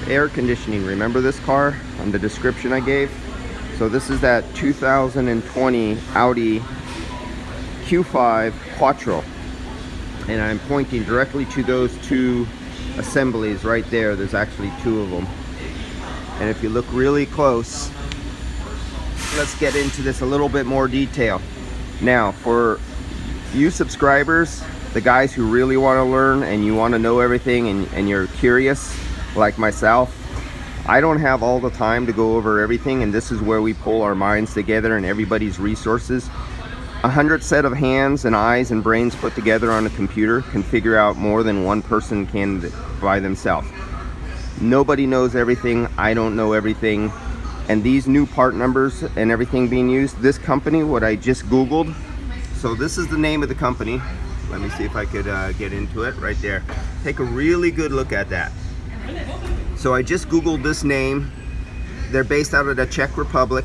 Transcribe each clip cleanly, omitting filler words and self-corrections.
air conditioning. Remember this car on the description I gave? So this is that 2020 Audi Q5 Quattro, and I'm pointing directly to those two assemblies right there. There's actually two of them, and if you look really close, let's get into this a little bit more detail. Now, for you subscribers, the guys who really want to learn and you want to know everything, and you're curious like myself, I don't have all the time to go over everything, and this is where we pull our minds together and everybody's resources. 100 set of hands and eyes and brains put together on a computer can figure out more than one person can by themselves. Nobody knows everything. I don't know everything. And these new part numbers and everything being used, this company, what I just Googled, so this is the name of the company. Let me see if I could get into it right there. Take a really good look at that. So I just Googled this name. They're based out of the Czech Republic.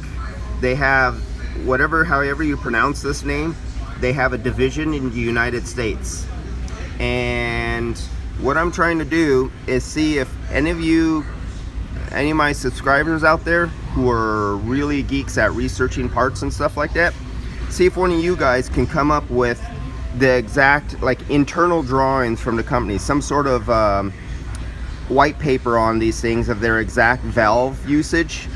They have however you pronounce this name, they have a division in the United States. And what I'm trying to do is see if any of my subscribers out there who are really geeks at researching parts and stuff like that, see if one of you guys can come up with the exact internal drawings from the company, some sort of white paper on these things of their exact valve usage.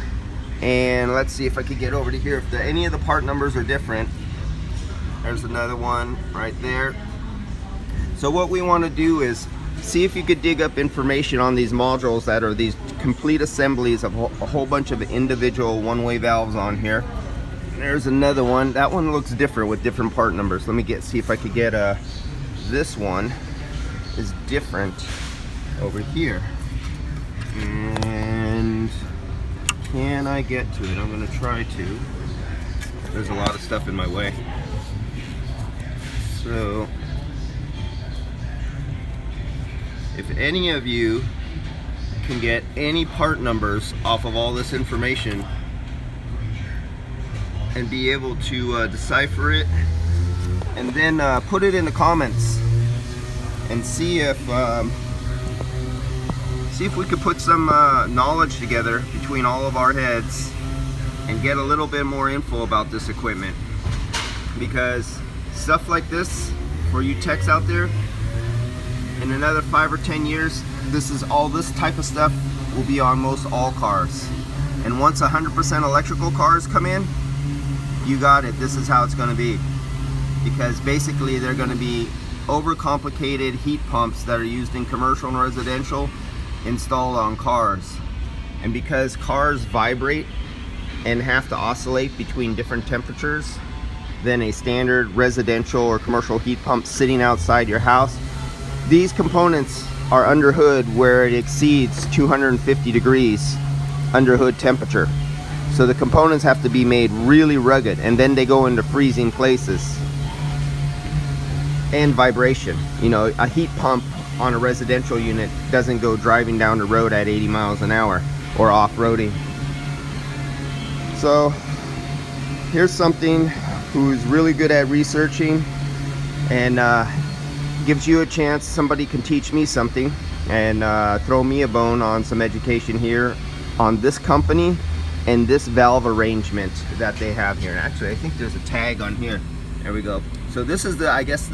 And let's see if I could get over to here if any of the part numbers are different. There's another one right there. So what we want to do is see if you could dig up information on these modules that are these complete assemblies of a whole bunch of individual one-way valves on here. There's another one. That one looks different with different part numbers. Let me see if I could get this one is different over here. And can I get to it? I'm going to try to. There's a lot of stuff in my way. So if any of you can get any part numbers off of all this information and be able to decipher it, and then put it in the comments and see if we could put some knowledge together between all of our heads and get a little bit more info about this equipment. Because stuff like this, for you techs out there, in another 5 or 10 years, this type of stuff will be on most all cars. And once 100% electrical cars come in, you got it. This is how it's going to be. Because basically they're going to be overcomplicated heat pumps that are used in commercial and residential installed on cars. And because cars vibrate and have to oscillate between different temperatures than a standard residential or commercial heat pump sitting outside your house, these components are under hood where it exceeds 250 degrees under hood temperature. So the components have to be made really rugged, and then they go into freezing places. And vibration. You know, a heat pump on a residential unit doesn't go driving down the road at 80 miles an hour or off-roading. So here's something who's really good at researching, and gives you a chance. Somebody can teach me something and throw me a bone on some education here on this company and this valve arrangement that they have here. And actually, I think there's a tag on here. There we go. So this is I guess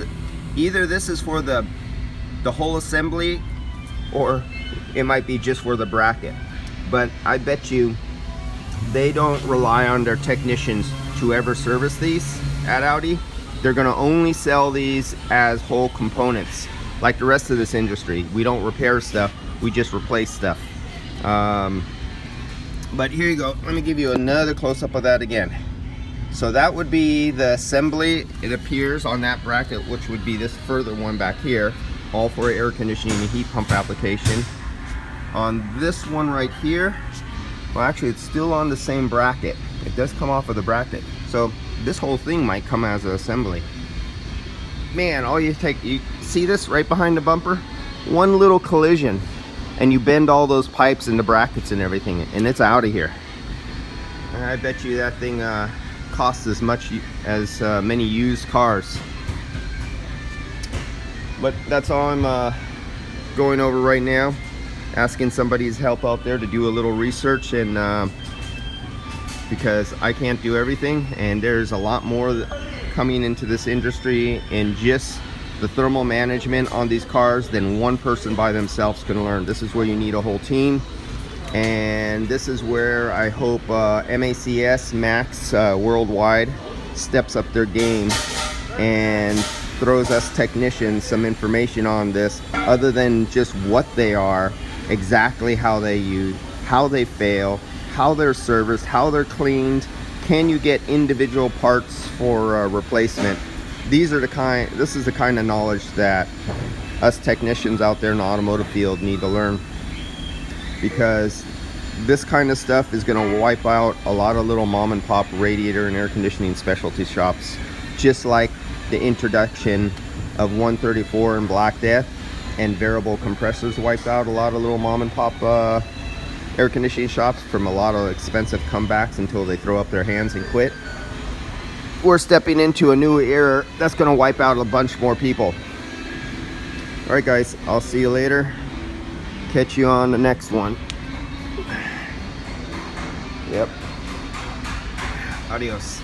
either this is for the whole assembly, or it might be just for the bracket. But I bet you they don't rely on their technicians to ever service these at Audi. They're gonna only sell these as whole components. Like the rest of this industry, we don't repair stuff, we just replace stuff. But here you go, let me give you another close-up of that again. So that would be the assembly. It appears on that bracket, which would be this further one back here, all for air conditioning and heat pump application. On this one right here, well, actually it's still on the same bracket. It does come off of the bracket. So this whole thing might come as an assembly. Man, you see this right behind the bumper? One little collision and you bend all those pipes and the brackets and everything, and it's out of here. And I bet you that thing costs as much as many used cars. But that's all I'm going over right now. asking somebody's help out there to do a little research, and because I can't do everything, and there's a lot more coming into this industry in just the thermal management on these cars than one person by themselves can learn. This is where you need a whole team, and this is where I hope MACS Max worldwide steps up their game and throws us technicians some information on this, other than just what they are, exactly how they use, how they fail, how they're serviced, how they're cleaned. Can you get individual parts for replacement? This is the kind of knowledge that us technicians out there in the automotive field need to learn, because this kind of stuff is going to wipe out a lot of little mom and pop radiator and air conditioning specialty shops, just like the introduction of 134 and Black Death and variable compressors wiped out a lot of little mom and pop air conditioning shops from a lot of expensive comebacks until they throw up their hands and quit. We're stepping into a new era that's going to wipe out a bunch more people. All right, guys, I'll see you later. Catch you on the next one. Yep. Adios.